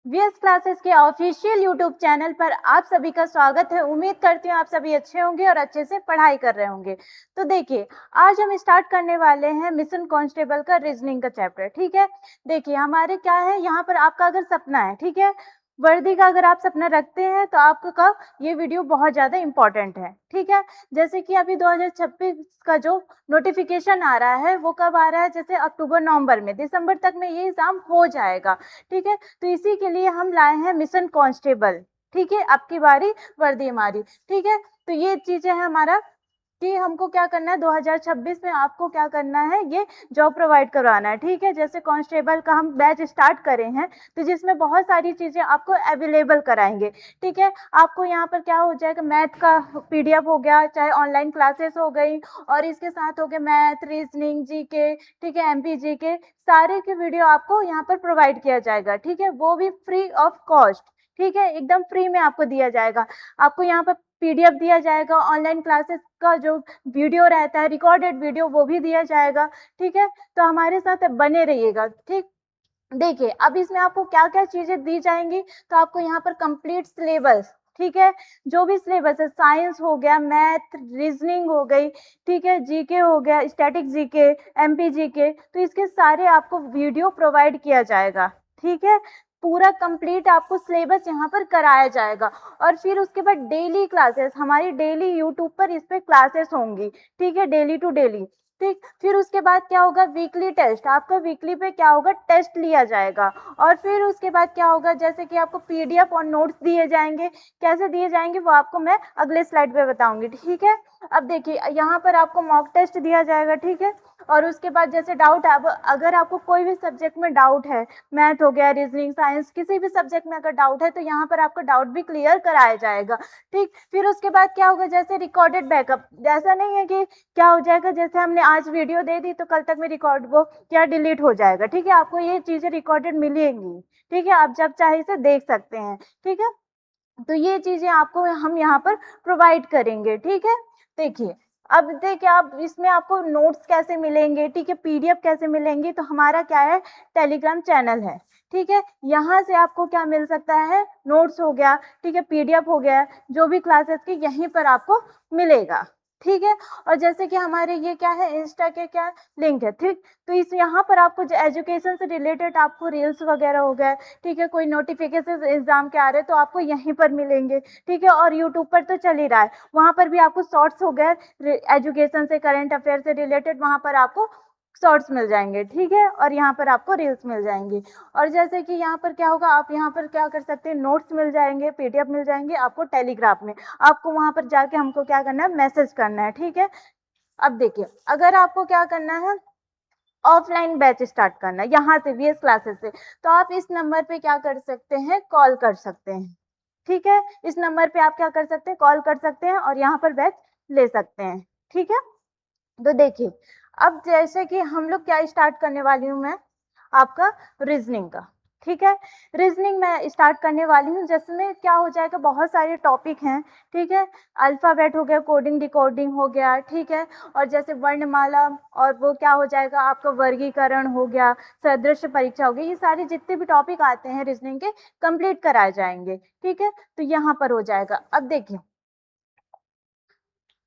VS classes के official YouTube channel पर आप सभी का स्वागत है। उम्मीद करती हूँ आप सभी अच्छे होंगे और अच्छे से पढ़ाई कर रहे होंगे। तो देखिए, आज हम स्टार्ट करने वाले हैं मिशन कांस्टेबल का रीजनिंग का चैप्टर। ठीक है, देखिए हमारे क्या है यहाँ पर, आपका अगर सपना है, ठीक है, वर्दी का अगर आप सपना रखते हैं तो आपका ये वीडियो बहुत ज्यादा इंपॉर्टेंट है। ठीक है, जैसे कि अभी 2026 का जो नोटिफिकेशन आ रहा है वो कब आ रहा है, जैसे अक्टूबर नवंबर में, दिसंबर तक में ये एग्जाम हो जाएगा। ठीक है, तो इसी के लिए हम लाए हैं मिशन कांस्टेबल। ठीक है, अब की बारी वर्दी हमारी। ठीक है, तो ये चीजें है हमारा कि हमको क्या करना है, 2026 में आपको क्या करना है, ये जॉब प्रोवाइड करवाना है। ठीक है, जैसे कांस्टेबल का हम बैच स्टार्ट करे हैं, तो जिसमें बहुत सारी चीजें आपको अवेलेबल कराएंगे। ठीक है, आपको यहाँ पर क्या हो जाएगा, मैथ का पीडीएफ हो गया, चाहे ऑनलाइन क्लासेस हो गई, और इसके साथ हो गया मैथ, रीजनिंग, जीके, ठीक है, एमपी जीके, सारे के वीडियो आपको यहाँ पर प्रोवाइड किया जाएगा। ठीक है, वो भी फ्री ऑफ कॉस्ट। ठीक है, एकदम फ्री में आपको दिया जाएगा। आपको यहाँ पर पीडीएफ दिया जाएगा, ऑनलाइन क्लासेस का जो वीडियो रहता है, रिकॉर्डेड वीडियो, वो भी दिया जाएगा। ठीक है, तो हमारे साथ बने रहिएगा। ठीक, देखिए अब इसमें आपको क्या क्या चीजें दी जाएंगी, तो आपको यहाँ पर कंप्लीट सिलेबस, ठीक है, जो भी सिलेबस है, साइंस हो गया, मैथ, रीजनिंग हो गई, ठीक है, जीके हो गया, स्टैटिक जीके, एमपी जीके, तो इसके सारे आपको वीडियो प्रोवाइड किया जाएगा। ठीक है, पूरा कंप्लीट आपको सिलेबस यहाँ पर कराया जाएगा। और फिर उसके बाद डेली क्लासेस, हमारी डेली यूट्यूब पर इस पे क्लासेस होंगी। ठीक है, डेली टू डेली। ठीक, फिर उसके बाद क्या होगा, वीकली टेस्ट, आपका वीकली पे क्या होगा, टेस्ट लिया जाएगा। और फिर उसके बाद क्या होगा, जैसे कि आपको पीडीएफ और नोट्स दिए जाएंगे। कैसे दिए जाएंगे वो आपको मैं अगले स्लाइड पे बताऊंगी। ठीक है, अब देखिए यहाँ पर आपको मॉक टेस्ट दिया जाएगा। ठीक है, और उसके बाद जैसे डाउट, अब अगर आपको कोई भी सब्जेक्ट में डाउट है, मैथ हो गया, रीजनिंग, साइंस, किसी भी सब्जेक्ट में अगर डाउट है, तो यहाँ पर आपका डाउट भी क्लियर कराया जाएगा। ठीक, फिर उसके बाद क्या होगा, जैसे रिकॉर्डेड बैकअप, ऐसा नहीं है कि क्या हो जाएगा, जैसे हमने आज वीडियो दे दी तो कल तक में रिकॉर्ड वो क्या डिलीट हो जाएगा। ठीक है, आपको ये चीजें रिकॉर्डेड मिलेंगी। ठीक है, आप जब चाहे इसे देख सकते हैं। ठीक है, तो ये चीजें आपको हम यहाँ पर प्रोवाइड करेंगे। ठीक है, देखिए अब देखिए, आप इसमें आपको नोट्स कैसे मिलेंगे, ठीक है, पीडीएफ कैसे मिलेंगी, तो हमारा क्या है, टेलीग्राम चैनल है। ठीक है, यहाँ से आपको क्या मिल सकता है, नोट्स हो गया, ठीक है, पीडीएफ हो गया, जो भी क्लासेस की यहीं पर आपको मिलेगा। ठीक है, और जैसे कि हमारे ये क्या है, इंस्टा के क्या लिंक है। ठीक, तो इस यहाँ पर आपको एजुकेशन से रिलेटेड आपको रील्स वगैरह हो गया, ठीक है, कोई नोटिफिकेशन एग्जाम के आ रहे हैं तो आपको यहीं पर मिलेंगे। ठीक है, और यूट्यूब पर तो चल ही रहा है, वहां पर भी आपको शॉर्ट्स हो गए, एजुकेशन से, करंट अफेयर से रिलेटेड, वहां पर आपको शॉर्ट्स मिल जाएंगे। ठीक है, और यहाँ पर आपको रील्स मिल जाएंगी। और जैसे कि यहाँ पर क्या होगा, आप यहाँ पर क्या कर सकते हैं, नोट्स मिल जाएंगे, पीडीएफ मिल जाएंगे आपको टेलीग्राफ में। आपको वहां पर जाके हमको क्या करना है, मैसेज करना है। ठीक है, अब देखिए, अगर आपको क्या करना है, ऑफलाइन बैच स्टार्ट करना है यहाँ से वीएस क्लासेस से, तो आप इस नंबर पे क्या कर सकते हैं, कॉल कर सकते हैं। ठीक है, इस नंबर पे आप क्या कर सकते हैं, कॉल कर सकते हैं और यहाँ पर बैच ले सकते हैं। ठीक है, तो देखिए अब जैसे कि हम लोग क्या स्टार्ट करने वाली हूँ मैं, आपका रीजनिंग का। ठीक है, रीजनिंग मैं स्टार्ट करने वाली हूँ, जिसमें क्या हो जाएगा, बहुत सारे टॉपिक हैं। ठीक है, अल्फाबेट हो गया, कोडिंग डिकोडिंग हो गया, ठीक है, और जैसे वर्णमाला, और वो क्या हो जाएगा आपका, वर्गीकरण हो गया, सदृश परीक्षा हो गई, ये सारे जितने भी टॉपिक आते हैं रीजनिंग के, कंप्लीट कराए जाएंगे। ठीक है, तो यहाँ पर हो जाएगा। अब देखिए,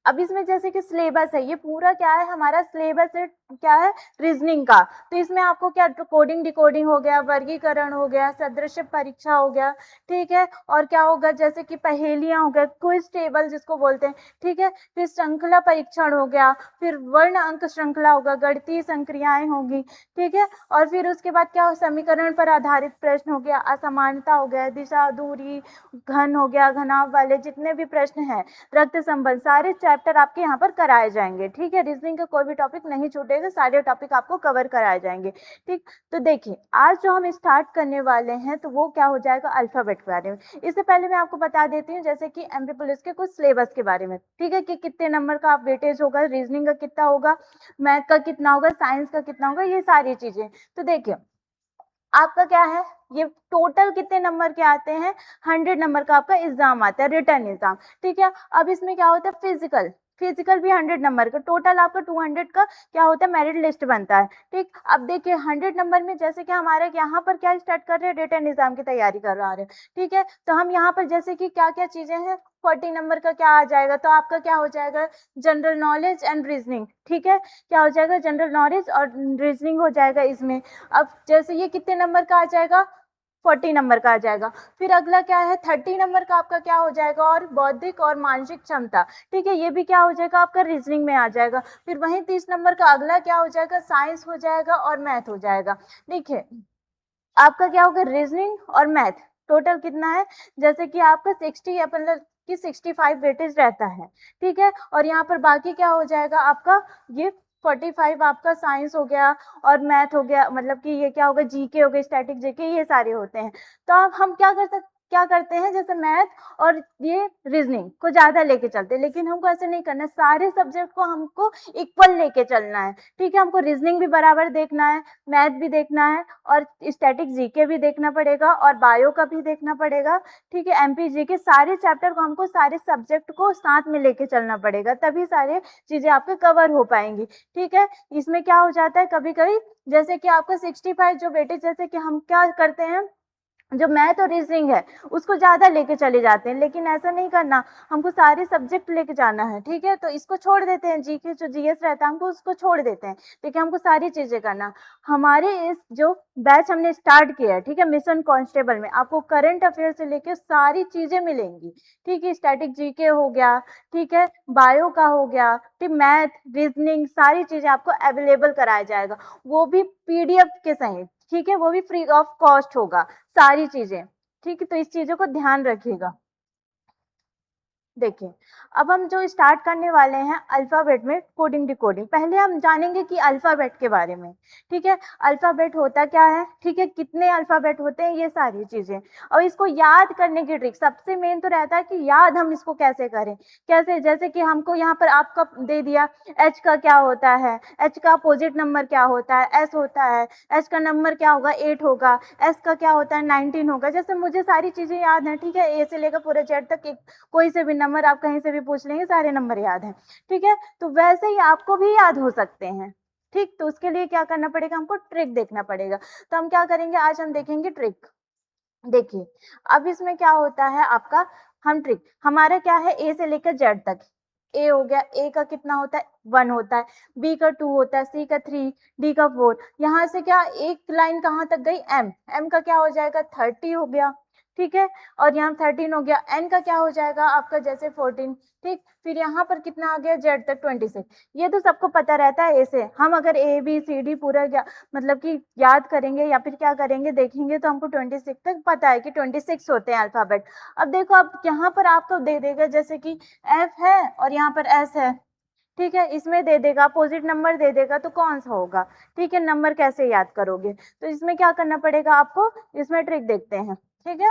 अब इसमें जैसे कि सिलेबस है, ये पूरा क्या है, हमारा सिलेबस है क्या है, रीजनिंग का। तो इसमें आपको क्या, कोडिंग डिकोडिंग हो गया, वर्गीकरण हो गया, सदृश परीक्षा हो गया, ठीक है, और क्या होगा, जैसे कि पहेलियां हो गया, क्विज टेबल जिसको बोलते हैं, ठीक है, फिर श्रृंखला परीक्षण हो गया, फिर वर्ण अंक श्रृंखला होगा, गणितीय संक्रियाएं होगी। ठीक है, और फिर उसके बाद क्या हो, समीकरण पर आधारित प्रश्न हो गया, असमानता हो गया, दिशा, दूरी, घन हो गया, घनाभ वाले जितने भी प्रश्न हैं, रक्त संबंध, सारे चैप्टर आपके यहाँ पर कराए जाएंगे। ठीक है, रीजनिंग का कोई भी टॉपिक नहीं छूटेगा, सारे टॉपिक आपको कवर कराए जाएंगे। ठीक, तो देखिए आज जो हम स्टार्ट करने वाले हैं, तो वो क्या हो जाएगा, अल्फाबेट के बारे में। इससे पहले मैं आपको बता देती हूँ, जैसे कि एमपी पुलिस के कुछ सिलेबस के बारे में। ठीक है, कि कितने नंबर का आप वेटेज होगा, रीजनिंग का कितना होगा, मैथ का कितना होगा, साइंस का कितना होगा, ये सारी चीजें। तो देखिए आपका क्या है, ये टोटल कितने नंबर के आते हैं, 100 नंबर का आपका एग्जाम आता है, रिटर्न एग्जाम। ठीक है, अब इसमें क्या होता है, फिजिकल, फिजिकल भी 100 नंबर का, टोटल आपका 200 का क्या होता है, मेरिट लिस्ट बनता है। ठीक, अब देखिए 100 नंबर में जैसे कि हमारे यहाँ पर क्या स्टार्ट कर रहे हैं, रिटन एग्जाम की तैयारी कर रहे हैं। ठीक है, तो हम यहाँ पर जैसे कि क्या क्या चीजें हैं, 40 नंबर का क्या आ जाएगा, तो आपका क्या हो जाएगा, जनरल नॉलेज एंड रीजनिंग। ठीक है, क्या हो जाएगा, जनरल नॉलेज और रीजनिंग हो जाएगा इसमें। अब जैसे ये कितने नंबर का आ जाएगा, 40 नंबर का आ जाएगा। फिर अगला क्या है, 30 नंबर का आपका क्या हो जाएगा, और बौद्धिक और मानसिक क्षमता। ठीक है, ये भी क्या हो जाएगा, आपका रीजनिंग में आ जाएगा। फिर वहीं 30 नंबर का अगला क्या हो जाएगा, साइंस हो जाएगा और मैथ हो जाएगा। देखिए आपका क्या होगा, रीजनिंग और मैथ टोटल कितना है, जैसे कि आपका 60 या मतलब कि 65 वेटेज रहता है। ठीक है, और यहाँ पर बाकी क्या हो जाएगा आपका, ये 45 आपका साइंस हो गया और मैथ हो गया, मतलब कि ये क्या होगा, जीके हो गया, स्टैटिक जीके, ये सारे होते हैं। तो अब हम क्या करते हैं, जैसे मैथ और ये रीजनिंग को ज्यादा लेके चलते हैं, लेकिन हमको ऐसे नहीं करना, सारे सब्जेक्ट को हमको इक्वल लेके चलना है। ठीक है, हमको रीजनिंग भी बराबर देखना है, मैथ भी देखना है, और स्टैटिक जीके भी देखना पड़ेगा, और बायो का भी देखना पड़ेगा। ठीक है, एमपी के सारे चैप्टर को हमको, सारे सब्जेक्ट को साथ में लेके चलना पड़ेगा, तभी सारे चीजें आपके कवर हो पाएंगी। ठीक है, इसमें क्या हो जाता है कभी कभी, जैसे कि आपका 65 जो बेटे, जैसे कि हम क्या करते हैं, जो मैथ और रीजनिंग है उसको ज्यादा लेके चले जाते हैं, लेकिन ऐसा नहीं करना, हमको सारे सब्जेक्ट लेके जाना है। ठीक है, तो इसको छोड़ देते हैं, जीके जो जीएस रहता है हमको उसको छोड़ देते हैं, लेकिन हमको सारी चीजें करना। हमारे इस जो बैच हमने स्टार्ट किया है, ठीक है, मिशन कांस्टेबल में आपको करंट अफेयर से लेके सारी चीजें मिलेंगी। ठीक है, स्टैटिक जीके हो गया, ठीक है, बायो का हो गया, ठीक, मैथ रीजनिंग सारी चीजें आपको अवेलेबल कराया जाएगा, वो भी पीडीएफ के सहित। ठीक है, वो भी फ्री ऑफ कॉस्ट होगा सारी चीजें। ठीक है, तो इस चीजों को ध्यान रखिएगा। देखिए अब हम जो स्टार्ट करने वाले हैं अल्फाबेट में कोडिंग डिकोडिंग, पहले हम जानेंगे कि अल्फाबेट के बारे में। ठीक है, अल्फाबेट होता क्या है, ठीक है, कितने अल्फाबेट होते हैं, ये सारी चीजें, और इसको याद करने की ट्रिक सबसे मेन तो रहता है कि याद हम इसको कैसे करें। कैसे, जैसे कि हमको यहाँ पर आपका दे दिया, एच का क्या होता है, एच का अपोजिट नंबर क्या होता है, एस होता है, एच का नंबर क्या होगा, 8 होगा, एस का क्या होता है, 19 होगा। जैसे मुझे सारी चीजें याद है, ठीक है, ए से लेकर पूरे जेड तक कोई से भी नंबर आप कहीं से भी पूछ लेंगे, सारे नंबर याद हैं। ठीक है, तो वैसे ही आपको भी याद हो सकते हैं। ठीक, तो उसके लिए क्या करना पड़ेगा, हमको ट्रिक देखना पड़ेगा। तो हम क्या करेंगे, आज हम देखेंगे ट्रिक। देखिए अब इसमें क्या होता है आपका, हम ट्रिक हमारा क्या है, ए से लेकर जेड तक। ए हो गया, ए का कितना होता है, 1 होता है, बी का 2 होता है, सी का 3, डी का 4। यहाँ से क्या एक लाइन कहाँ तक गई, एम, एम का क्या हो जाएगा, 30 हो गया। ठीक है, और यहाँ 13 हो गया, एन का क्या हो जाएगा आपका, जैसे 14। ठीक, फिर यहाँ पर कितना आ गया, जेड तक 26। ये तो सबको पता रहता है, ऐसे हम अगर ए बी सी डी पूरा मतलब कि याद करेंगे या फिर क्या करेंगे, देखेंगे, तो हमको 26 तक पता है कि 26 होते हैं अल्फाबेट। अब देखो अब यहाँ पर आपको दे देगा, जैसे कि एफ है और यहाँ पर एस है। ठीक है, इसमें दे देगा अपोजिट नंबर दे देगा, तो कौन सा होगा। ठीक है, नंबर कैसे याद करोगे, तो इसमें क्या करना पड़ेगा आपको, इसमें ट्रिक देखते हैं। ठीक है,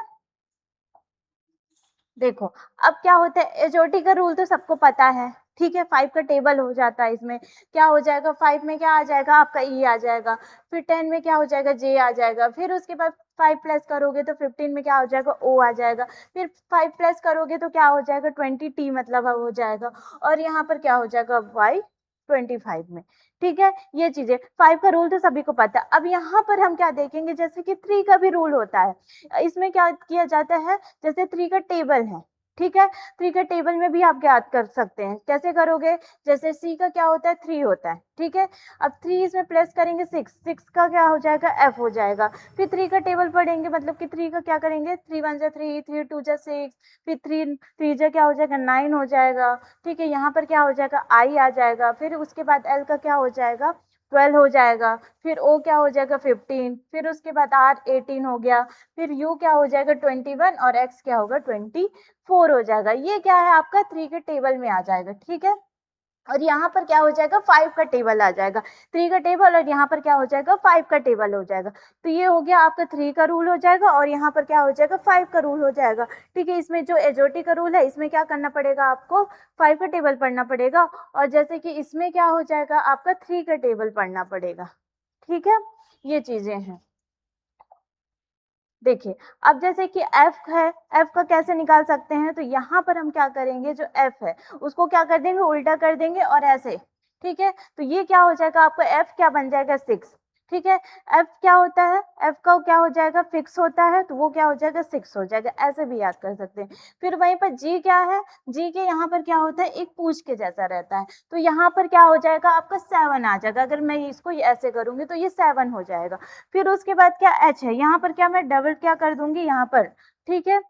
देखो अब क्या होता है, एचओटी का रूल तो सबको पता है। ठीक है, 5 का टेबल हो जाता है, इसमें क्या हो जाएगा, 5 में क्या आ जाएगा आपका ई आ जाएगा, फिर 10 में क्या हो जाएगा, जे आ जाएगा, फिर उसके बाद 5 प्लस करोगे तो 15 में क्या हो जाएगा, ओ आ जाएगा, फिर 5 प्लस करोगे तो क्या हो जाएगा, 20 टी मतलब हो जाएगा, और यहाँ पर क्या हो जाएगा, वाई 25 में। ठीक है, ये चीजें 5 का रूल तो सभी को पता है। अब यहाँ पर हम क्या देखेंगे, जैसे कि 3 का भी रूल होता है, इसमें क्या किया जाता है, जैसे 3 का टेबल है। ठीक है, 3 के टेबल में भी आप याद कर सकते हैं, कैसे करोगे, जैसे सी का क्या होता है, 3 होता है। ठीक है, अब 3 इसमें प्लस करेंगे 6, 6 का क्या हो जाएगा, एफ हो जाएगा। फिर 3 का टेबल पढ़ेंगे, मतलब कि 3 का क्या करेंगे, 3 1 जा 3, 3 2 जा 6, फिर 3 3 जा क्या हो जाएगा, 9 हो जाएगा। ठीक है, यहाँ पर क्या हो जाएगा, आई आ जाएगा, फिर उसके बाद एल का क्या हो जाएगा, 12 हो जाएगा, फिर ओ क्या हो जाएगा, 15, फिर उसके बाद आर 18 हो गया, फिर यू क्या हो जाएगा, 21, और एक्स क्या होगा, 24 हो जाएगा। ये क्या है आपका 3 के टेबल में आ जाएगा। ठीक है, और यहाँ पर क्या हो जाएगा, 5 का टेबल आ जाएगा, 3 का टेबल, और यहाँ पर क्या हो जाएगा, 5 का टेबल हो जाएगा। तो ये हो गया आपका 3 का रूल हो जाएगा, और यहाँ पर क्या हो जाएगा, 5 का रूल हो जाएगा। ठीक है, इसमें जो एजोटी का रूल है, इसमें क्या करना पड़ेगा आपको, 5 का टेबल पढ़ना पड़ेगा, और जैसे कि इसमें क्या हो जाएगा आपका 3 का टेबल पढ़ना पड़ेगा। ठीक है, ये चीजें हैं। देखिए, अब जैसे कि एफ है, एफ का कैसे निकाल सकते हैं? तो यहाँ पर हम क्या करेंगे, जो एफ है उसको क्या कर देंगे, उल्टा कर देंगे और ऐसे, ठीक है? तो ये क्या हो जाएगा, आपका एफ क्या बन जाएगा, 6, ठीक है? एफ क्या होता है, एफ का क्या हो जाएगा, फिक्स होता है, तो वो क्या हो जाएगा, 6 हो जाएगा, ऐसे भी याद कर सकते हैं। फिर वहीं पर जी क्या है, जी के यहाँ पर क्या होता है, एक पूंछ के जैसा रहता है, तो यहाँ पर क्या हो जाएगा, आपका 7 आ जाएगा। अगर मैं इसको ऐसे करूंगी तो ये 7 हो जाएगा। फिर उसके बाद क्या एच है, यहाँ पर क्या मैं डबल क्या कर दूंगी यहाँ पर, ठीक है?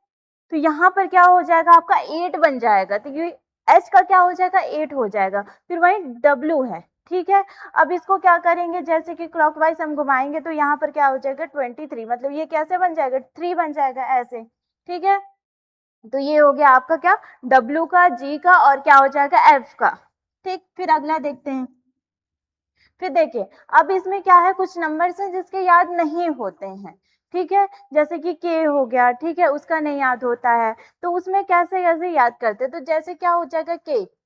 तो यहाँ पर क्या हो जाएगा, आपका 8 बन जाएगा, तो ये एच का क्या हो जाएगा, 8 हो जाएगा। फिर वही डब्ल्यू है, ठीक है? अब इसको क्या करेंगे, जैसे कि क्लॉकवाइज हम घुमाएंगे तो यहाँ पर क्या हो जाएगा, 23, मतलब ये कैसे बन जाएगा, 3 बन जाएगा ऐसे, ठीक है? तो ये हो गया आपका क्या, डब्ल्यू का, जी का और क्या हो जाएगा, एफ का। ठीक, फिर अगला देखते हैं। फिर देखिए, अब इसमें क्या है, कुछ नंबर्स हैं जिसके याद नहीं होते हैं, ठीक है? जैसे कि के हो गया, ठीक है, उसका नहीं याद होता है, तो उसमें कैसे कैसे याद करते हैं? तो जैसे क्या हो जाएगा,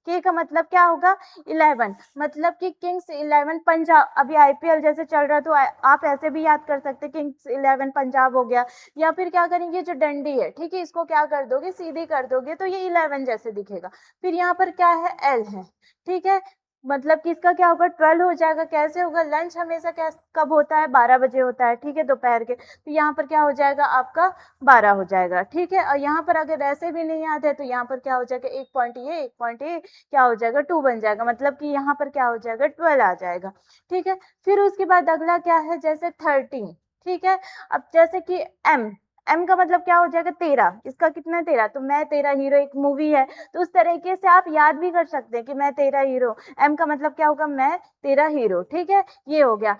के का मतलब क्या होगा, 11, मतलब कि किंग्स 11 पंजाब, अभी आईपीएल जैसे चल रहा है तो आप ऐसे भी याद कर सकते हैं, किंग्स 11 पंजाब हो गया। या फिर क्या करेंगे, जो डंडी है, ठीक है, इसको क्या कर दोगे, सीधी कर दोगे तो ये 11 जैसे दिखेगा। फिर यहाँ पर क्या है, एल है, ठीक है, मतलब कि इसका क्या होगा, 12 हो जाएगा। कैसे होगा, लंच हमेशा कब होता है, 12 बजे होता है, ठीक है, दोपहर के, तो यहाँ पर क्या हो जाएगा आपका, 12 हो जाएगा, ठीक है? और यहाँ पर अगर ऐसे भी नहीं याद है तो यहाँ पर क्या हो जाएगा, एक पॉइंट ये, एक पॉइंट ये, क्या हो जाएगा, 2 बन जाएगा, मतलब कि यहाँ पर क्या हो जाएगा, 12 आ जाएगा, ठीक है? फिर उसके बाद अगला क्या है, जैसे 13, ठीक है? अब जैसे कि एम, एम का मतलब क्या हो जाएगा, 13, इसका कितना, 13, तो मैं तेरा हीरो एक मूवी है, तो उस तरीके से आप याद भी कर सकते हैं कि मैं तेरा हीरो, एम का मतलब क्या होगा, मैं तेरा हीरो, ठीक है? ये हो गया,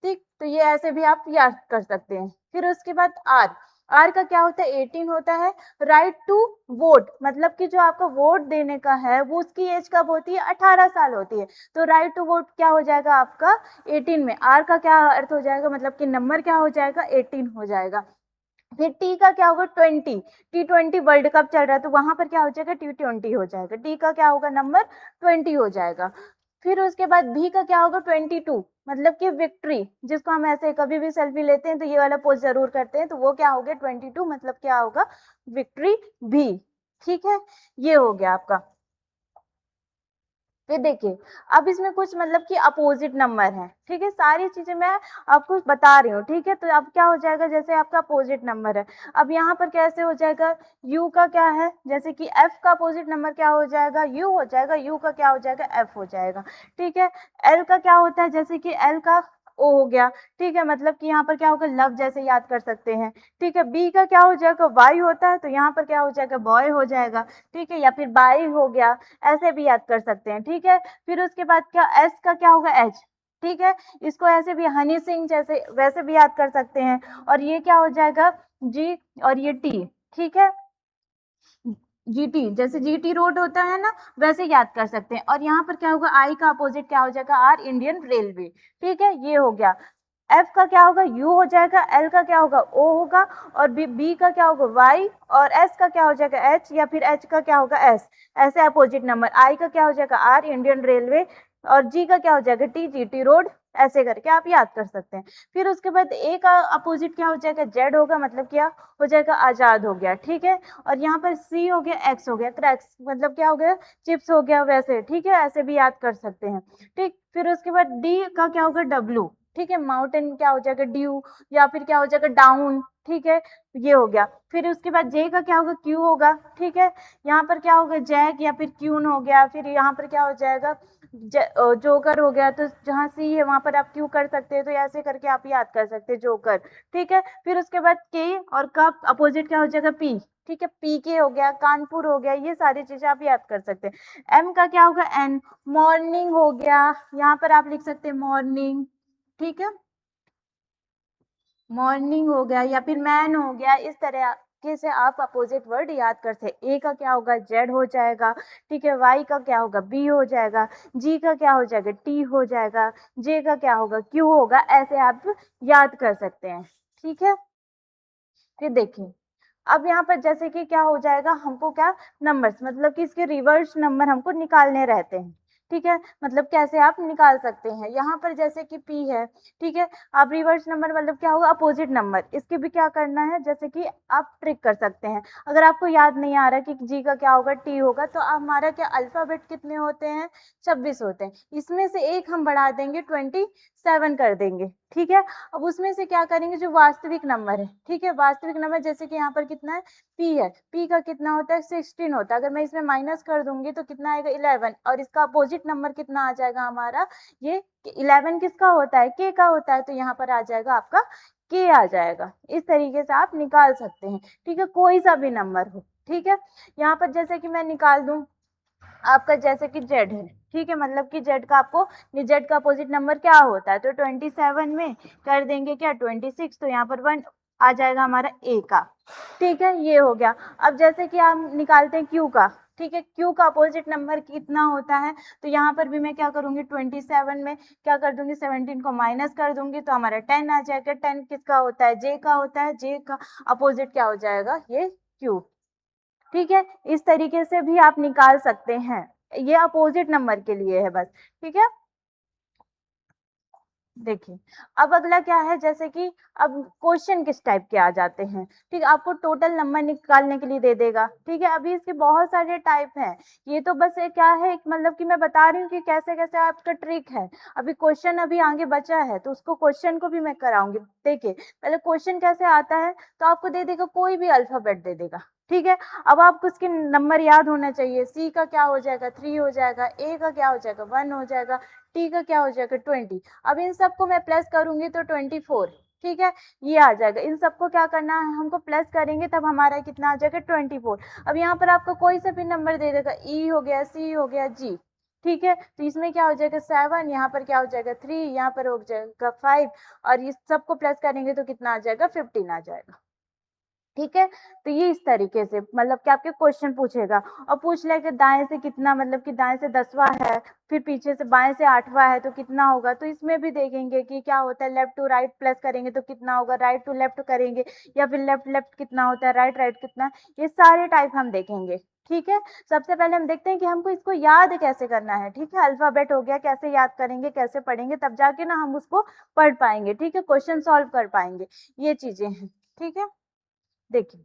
ठीक, तो ये ऐसे भी आप याद कर सकते हैं। फिर उसके बाद आर, आर का क्या होता है, 18 होता है। राइट टू वोट, मतलब कि जो आपका वोट देने का है वो उसकी एज कब होती है, 18 साल होती है, तो राइट टू वोट क्या हो जाएगा आपका, 18 में। आर का क्या अर्थ हो जाएगा, मतलब कि नंबर क्या हो जाएगा, 18 हो जाएगा। फिर टी का क्या होगा, 20, T20 वर्ल्ड कप चल रहा है तो वहां पर क्या हो जाएगा, T20 हो जाएगा, टी का क्या होगा, नंबर 20 हो जाएगा। फिर उसके बाद भी का क्या होगा, 22, मतलब कि विक्ट्री, जिसको हम ऐसे कभी भी सेल्फी लेते हैं तो ये वाला पोज जरूर करते हैं, तो वो क्या हो गया, 22, मतलब क्या होगा, विक्ट्री भी, ठीक है? ये हो गया आपका। फिर देखिए, अब इसमें कुछ मतलब कि अपोजिट नंबर है, ठीक है, सारी चीजें मैं आपको बता रही हूँ, ठीक है? तो अब क्या हो जाएगा, जैसे आपका अपोजिट नंबर है, अब यहाँ पर कैसे हो जाएगा, यू का क्या है, जैसे कि एफ का अपोजिट नंबर क्या हो जाएगा, यू हो जाएगा, यू का क्या हो जाएगा, एफ हो जाएगा, ठीक है? एल का क्या होता है, जैसे कि एल का ओ हो गया, ठीक है, मतलब कि यहाँ पर क्या होगा, लव जैसे याद कर सकते हैं, ठीक है? बी का क्या हो जाएगा, वाई होता है, तो यहाँ पर क्या हो जाएगा, बॉय हो जाएगा, ठीक है, या फिर बाई हो गया, ऐसे भी याद कर सकते हैं, ठीक है? फिर उसके बाद क्या, एस का क्या होगा, एच, ठीक है, इसको ऐसे भी हनी सिंह जैसे वैसे भी याद कर सकते हैं। और ये क्या हो जाएगा, जी, और ये टी, ठीक है, जीटी, जैसे जीटी रोड होता है ना, वैसे याद कर सकते हैं। और यहाँ पर क्या होगा, आई का अपोजिट क्या हो जाएगा, आर, इंडियन रेलवे, ठीक है, ये हो गया। एफ का क्या होगा, यू हो जाएगा, एल का क्या होगा, ओ होगा, और बी का क्या होगा, वाई, और एस का क्या हो जाएगा, एच, या फिर एच का क्या होगा, एस, ऐसे अपोजिट नंबर। आई का क्या हो जाएगा, आर, इंडियन रेलवे, और जी का क्या हो जाएगा, टी, जीटी रोड, ऐसे करके आप याद कर सकते हैं। फिर उसके बाद ए का अपोजिट क्या हो जाएगा, जेड होगा, मतलब क्या हो जाएगा, आजाद हो गया, ठीक है? और यहाँ पर सी हो गया, एक्स हो गया, क्रैक्स, मतलब क्या हो गया, चिप्स हो गया, वैसे, ठीक है, ऐसे भी याद कर सकते हैं, ठीक? फिर उसके बाद डी का क्या होगा, डब्लू, ठीक है, माउंटेन क्या हो जाएगा, ड्यू, या फिर क्या हो जाएगा, डाउन, ठीक है, ये हो गया। फिर उसके बाद जे का क्या होगा, क्यू होगा, ठीक है, यहाँ पर क्या होगा, जैक, या फिर क्यून हो गया। फिर यहाँ पर क्या हो जाएगा, जोकर हो गया, तो जहाँ सी है वहां पर आप क्यू कर सकते हैं, तो ऐसे करके आप याद कर सकते हैं, जोकर, ठीक है? फिर उसके बाद के और का अपोजिट क्या हो जाएगा, पी, ठीक है, पी के हो गया, कानपुर हो गया, ये सारी चीजें आप याद कर सकते हैं। एम का क्या होगा, एन, मॉर्निंग हो गया, यहाँ पर आप लिख सकते हैं मॉर्निंग, ठीक है, मॉर्निंग हो गया, या फिर मैन हो गया, इस तरह के से आप अपोजिट वर्ड याद कर सकते। ए का क्या होगा, जेड हो जाएगा, ठीक है, वाई का क्या होगा, बी हो जाएगा, जी का क्या हो जाएगा, टी हो जाएगा, जे का क्या होगा, क्यू होगा, ऐसे आप याद कर सकते हैं, ठीक है? फिर देखिए, अब यहाँ पर जैसे कि क्या हो जाएगा, हमको क्या, नंबर्स, मतलब कि इसके रिवर्स नंबर हमको निकालने रहते हैं, ठीक है, मतलब कैसे आप निकाल सकते हैं। यहाँ पर जैसे कि P है, ठीक है, आप रिवर्स नंबर मतलब क्या होगा, अपोजिट नंबर, इसके भी क्या करना है, जैसे कि आप ट्रिक कर सकते हैं। अगर आपको याद नहीं आ रहा कि G का क्या होगा, T होगा, तो हमारा क्या अल्फाबेट कितने होते हैं, 26 होते हैं, इसमें से एक हम बढ़ा देंगे 27 कर देंगे, ठीक है। अब उसमें से क्या करेंगे, जो वास्तविक नंबर है, ठीक है, वास्तविक नंबर जैसे कि यहाँ पर कितना है, P है, P का कितना होता है, 16 होता है, अगर मैं इसमें माइनस कर दूंगी तो कितना आएगा, 11, और इसका अपोजिट नंबर कितना आ जाएगा हमारा, ये 11 किसका होता है, K का होता है, तो यहाँ पर आ जाएगा आपका K आ जाएगा। इस तरीके से आप निकाल सकते हैं, ठीक है, कोई सा भी नंबर हो, ठीक है। यहाँ पर जैसे कि मैं निकाल दूं आपका, जैसे कि Z है, ठीक है, मतलब कि Z का आपको, Z का अपोजिट नंबर क्या होता है, तो 27 में कर देंगे क्या, 26, तो यहाँ पर 1 आ जाएगा हमारा A का, ठीक है, ये हो गया। अब जैसे कि हम निकालते हैं Q का, ठीक है, Q का अपोजिट नंबर कितना होता है, तो यहाँ पर भी मैं क्या करूंगी, 27 में क्या कर दूंगी, 17 को माइनस कर दूंगी, तो हमारा 10 आ जाएगा। 10 किसका होता है, J का होता है, J का अपोजिट क्या हो जाएगा, ये Q, ठीक है। इस तरीके से भी आप निकाल सकते हैं, ये अपोजिट नंबर के लिए है बस, ठीक है। देखिए, अब अगला क्या है, जैसे कि अब क्वेश्चन किस टाइप के आ जाते हैं, ठीक है, आपको टोटल नंबर निकालने के लिए दे देगा, ठीक है। अभी इसके बहुत सारे टाइप हैं, ये तो बस एक क्या है, मतलब कि मैं बता रही हूँ कि कैसे कैसे आपका ट्रिक है। अभी क्वेश्चन अभी आगे बचा है, तो उसको क्वेश्चन को भी मैं कराऊंगी। देखिए, पहले क्वेश्चन कैसे आता है, तो आपको दे देगा, कोई भी अल्फाबेट दे देगा, ठीक है। अब आपको उसके नंबर याद होना चाहिए, सी का क्या हो जाएगा, 3 हो जाएगा, ए का क्या हो जाएगा, 1 हो जाएगा, टी का क्या हो जाएगा, 20। अब इन सबको मैं प्लस करूंगी तो 24, ठीक है, ये आ जाएगा। इन सबको क्या करना है, हमको प्लस करेंगे तब हमारा कितना आ जाएगा, 24। अब यहाँ पर आपको कोई सा भी नंबर दे देगा, ई हो गया, सी हो गया, जी, ठीक है, तो इसमें क्या हो जाएगा 7, यहाँ पर क्या हो जाएगा 3, यहाँ पर हो जाएगा 5, और इस सबको प्लस करेंगे तो कितना आ जाएगा, 15 आ जाएगा, ठीक है। तो ये इस तरीके से मतलब कि आपके क्वेश्चन पूछेगा, और पूछ लेगा दाएं से कितना, मतलब कि दाएं से 10वां है, फिर पीछे से बाएं से 8वां है, तो कितना होगा, तो इसमें भी देखेंगे कि क्या होता है, लेफ्ट टू राइट प्लस करेंगे तो कितना होगा, राइट टू लेफ्ट करेंगे, या फिर लेफ्ट लेफ्ट कितना होता है, राइट राइट कितना, ये सारे टाइप हम देखेंगे, ठीक है। सबसे पहले हम देखते हैं कि हमको इसको याद कैसे करना है, ठीक है, अल्फाबेट हो गया, कैसे याद करेंगे, कैसे पढ़ेंगे, तब जाके ना हम उसको पढ़ पाएंगे, ठीक है, क्वेश्चन सॉल्व कर पाएंगे, ये चीजें हैं, ठीक है। देखिए,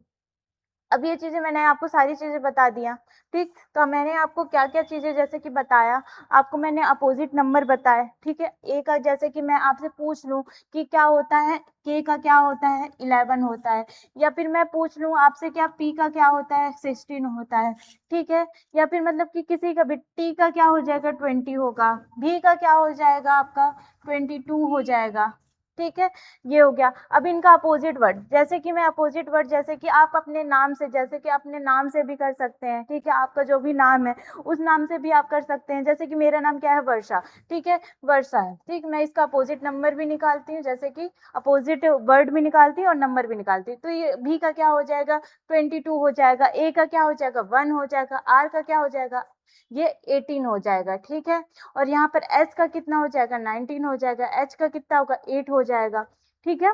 अब ये चीजें मैंने आपको सारी चीजें बता दिया, ठीक, तो मैंने आपको क्या क्या चीजें जैसे कि बताया, आपको मैंने अपोजिट नंबर बताए, ठीक है। ए का जैसे कि मैं आपसे पूछ लूं कि क्या होता है, के का क्या होता है, 11 होता है, या फिर मैं पूछ लूं आपसे क्या पी का क्या होता है, 16 होता है, ठीक है, या फिर मतलब कि किसी का भी टी का क्या हो जाएगा, 20 होगा, भी का क्या हो जाएगा आपका, 22 हो जाएगा, ठीक है, ये हो गया। अब इनका अपोजिट वर्ड, जैसे कि मैं अपोजिट वर्ड, जैसे कि आप अपने नाम से, जैसे कि अपने नाम से भी कर सकते हैं, ठीक है, आपका जो भी नाम है उस नाम से भी आप कर सकते हैं, जैसे कि मेरा नाम क्या है, वर्षा, ठीक है, वर्षा है, ठीक, मैं इसका अपोजिट नंबर भी निकालती हूँ, जैसे कि अपोजिट वर्ड भी निकालती हूँ और नंबर भी निकालती हूँ, तो ये भी का क्या हो जाएगा, 22 हो जाएगा, ए का क्या हो जाएगा, 1 हो जाएगा, आर का क्या हो जाएगा, ये 18 हो जाएगा, ठीक है, और यहाँ पर एस का कितना हो जाएगा, 19 हो जाएगा, एच का कितना होगा, 8 हो जाएगा, ठीक है।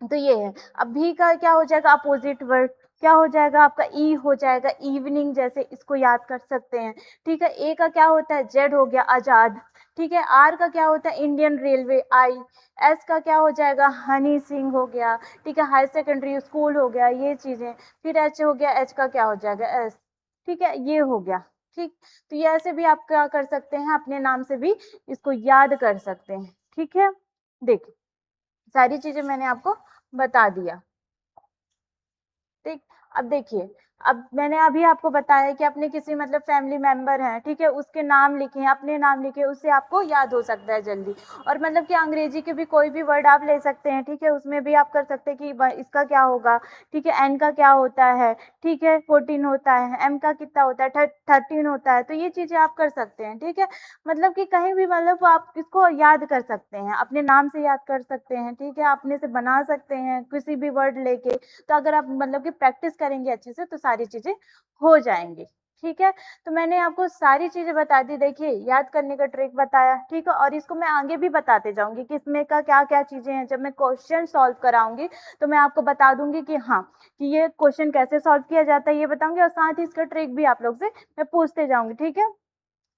तो ये है। अब भी का क्या हो जाएगा, अपोजिट वर्ड क्या हो जाएगा आपका, ई हो जाएगा, इवनिंग, जैसे इसको याद कर सकते हैं, ठीक है। ए का क्या होता है, जेड हो गया, आजाद, ठीक है। आर का क्या होता है, इंडियन रेलवे, आई। एस का क्या हो जाएगा, हनी सिंह हो गया, ठीक है, हाई सेकेंडरी स्कूल हो गया, ये चीजें। फिर एच हो गया, एच का क्या हो जाएगा, एस, ठीक है, ये हो गया, ठीक। तो ये ऐसे भी आप क्या कर सकते हैं, अपने नाम से भी इसको याद कर सकते हैं, ठीक है। देखिए, सारी चीजें मैंने आपको बता दिया, ठीक। अब देखिए, अब मैंने अभी आपको बताया कि अपने किसी मतलब फैमिली मेंबर हैं, ठीक है, उसके नाम लिखे, अपने नाम लिखे, उससे आपको याद हो सकता है जल्दी। और मतलब कि अंग्रेजी के भी कोई भी वर्ड आप ले सकते हैं, ठीक है, उसमें भी आप कर सकते हैं कि इसका क्या होगा, ठीक है, एन का क्या होता है, ठीक है, 14 होता है, एम का कितना होता है, 13 होता है, तो ये चीजें आप कर सकते हैं, ठीक है। मतलब कि कहीं भी मतलब आप इसको याद कर सकते हैं, अपने नाम से याद कर सकते हैं, ठीक है, अपने से बना सकते हैं किसी भी वर्ड लेके। तो अगर आप मतलब कि प्रैक्टिस करेंगे अच्छे से तो सारी चीजें हो जाएंगी, ठीक है। तो मैंने आपको सारी चीजें बता दी, देखिए, याद करने का ट्रिक बताया, ठीक है, और इसको मैं आगे भी बताते जाऊंगी कि इसमें का क्या क्या चीजें हैं। जब मैं क्वेश्चन सॉल्व कराऊंगी तो मैं आपको बता दूंगी कि हाँ, कि ये क्वेश्चन कैसे सॉल्व किया जाता है, ये बताऊंगी, और साथ ही इसका ट्रिक भी आप लोग से मैं पूछते जाऊंगी, ठीक है।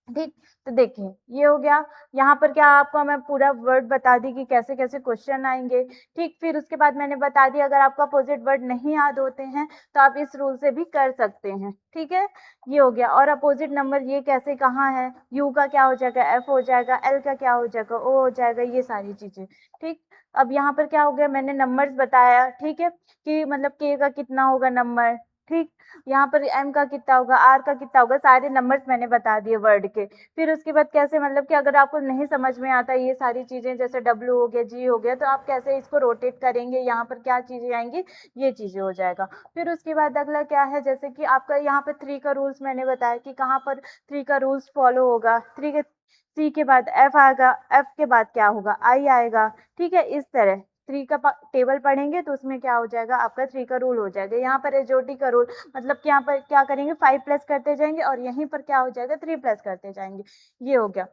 ठीक, तो देखिए ये हो गया। यहाँ पर क्या आपको मैं पूरा वर्ड बता दी कि कैसे-कैसे क्वेश्चन आएँगे, ठीक। फिर उसके बाद मैंने बता दिया अगर आपको अपोज़िट वर्ड नहीं याद होते हैं, तो आप इस रूल से भी कर सकते हैं, ठीक है? ये हो गया और अपोज़िट नंबर ये कैसे कहाँ है, यू का क्या हो जाएगा, एफ हो जाएगा, एल का क्या हो जाएगा, ओ हो जाएगा, ये सारी चीज़ें, ठीक। अब यहाँ पर क्या हो गया मैंने नंबर्स बताया, ठीक है? कि मतलब के का कितना होगा नंबर, ठीक। यहाँ पर एम का कितना होगा, आर का कितना होगा, सारे नंबर्स मैंने बता दिए वर्ड के। फिर उसके बाद कैसे मतलब कि अगर आपको नहीं समझ में आता ये सारी चीज़ें जैसे डब्ल्यू हो गया, जी हो गया, तो आप कैसे इसको रोटेट करेंगे, यहाँ पर क्या चीज़ें आएँगी, ये चीज़ें हो जाएगा। फिर उसके बाद अगला क्या है जैसे कि आपका यहाँ पर 3 का रूल्स मैंने बताया कि कहाँ पर 3 का रूल्स फॉलो होगा। 3 के सी के बाद एफ आएगा, एफ के बाद क्या होगा, आई आएगा, ठीक है? इस तरह 3 का टेबल पढ़ेंगे तो उसमें क्या हो जाएगा आपका 3 का रूल हो जाएगा। यहाँ पर एसओटी का रूल मतलब कि यहाँ पर क्या करेंगे 5 प्लस करते जाएँगे और यहीं पर क्या हो जाएगा 3 प्लस करते जाएँगे। ये हो गया।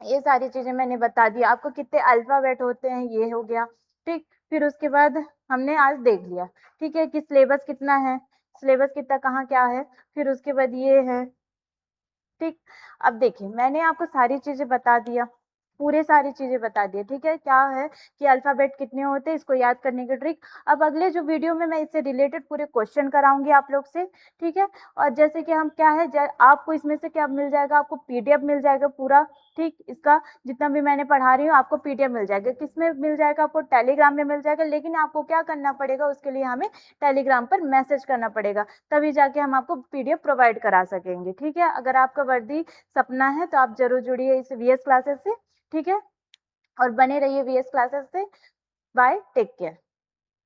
ये सारी चीज़ें मैंने बता दी। आपको कितने अल्फ़ाबेट होते हैं ये हो गया, ठीक? फिर उसके बाद हमने आज देख लिया, ठीक है? कि सिलेबस कितना है, सिलेबस कितना कहाँ क्या है, फिर उसके बाद ये है, ठीक। अब देखिए मैंने आपको सारी चीज़ें बता दिया, पूरे सारी चीज़ें बता दी, ठीक है? क्या है कि अल्फ़ाबेट कितने होते हैं इसको याद करने की ट्रिक। अब अगले जो वीडियो में मैं इससे रिलेटेड पूरे क्वेश्चन कराऊँगी आप लोग से, ठीक है? और जैसे कि हम क्या है ज आपको इसमें से क्या मिल जाएगा, आपको पीडीएफ मिल जाएगा पूरा, ठीक? इसका जितना भी मैंने पढ़ा रही हूँ आपको पीडीएफ मिल जाएगा। किसमें मिल जाएगा आपको टेलीग्राम में मिल जाएगा, लेकिन आपको क्या करना पड़ेगा उसके लिए हमें टेलीग्राम पर मैसेज करना पड़ेगा। तभी जाके हम आपको पीडीएफ प्रोवाइड करा सकेंगे, ठीक है? अगर आपका वर्दी सपना है तो आप ज़रूर जुड़िए इस वीएस क्लासेस से, ठीक है? और बने रहिए वीएस क्लासेस से। Bye, take care.